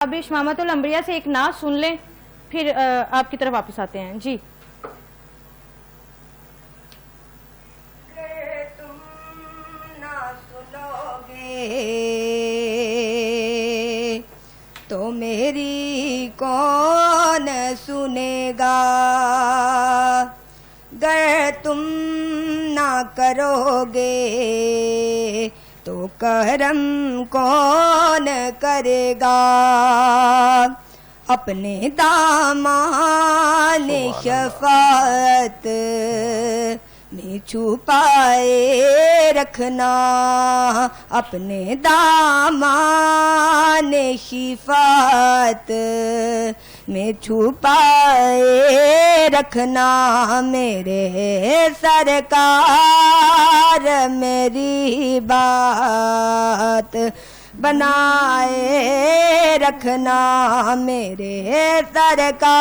अब इमामतुल अंबिया से एक नात सुन लें, फिर आपकी तरफ वापस आते हैं जी। तुम ना सुनोगे तो मेरी कौन सुनेगा, गर तुम ना करोगे तो करम कौन करेगा। अपने दामान शफाअत में छुपाए रखना, अपने दामान शिफात में छुपाए रखना। मेरे सरकार मेरी बात बनाए रखना, मेरे सरकार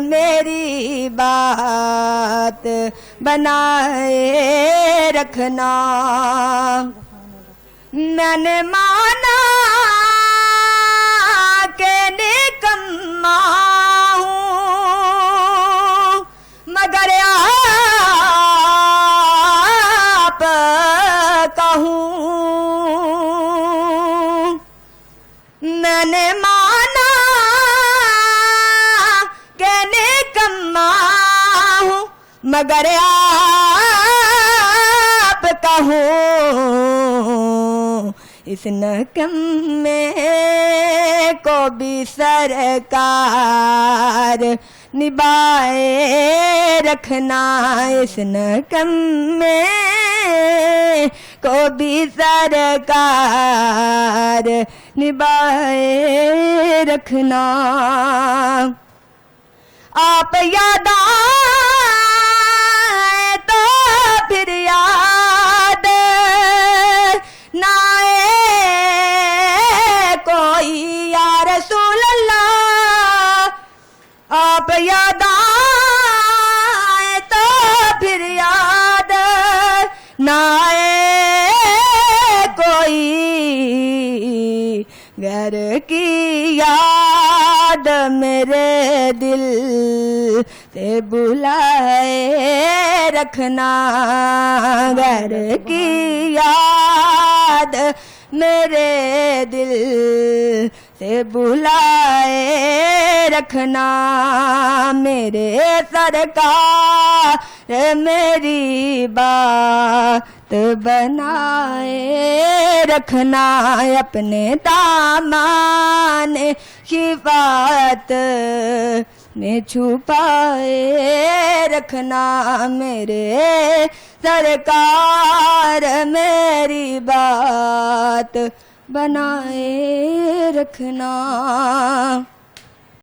मेरी बात बनाए रखना। मैंने माना के निकम्मा हूँ, मगर आप कहूँ। मैंने माना के निकम्मा हूँ, मगर आप कहूँ। इस नकम में को भी सरकार निभाए रखना, इस नकम में को भी सरकार निभाए रखना। आप याद आए तो फिर याद ना आए कोई, या रसूल अल्लाह। आप याद आए तो फिर याद ना आए कोई, घर की याद मेरे दिल से बुलाए रखना, घर की याद मेरे दिल से बुलाए रखना। मेरे सरकार मेरी बात बनाए रखना, अपने दामान शिफात में छुपाए रखना। मेरे सरकार मेरी बात बनाए रखना।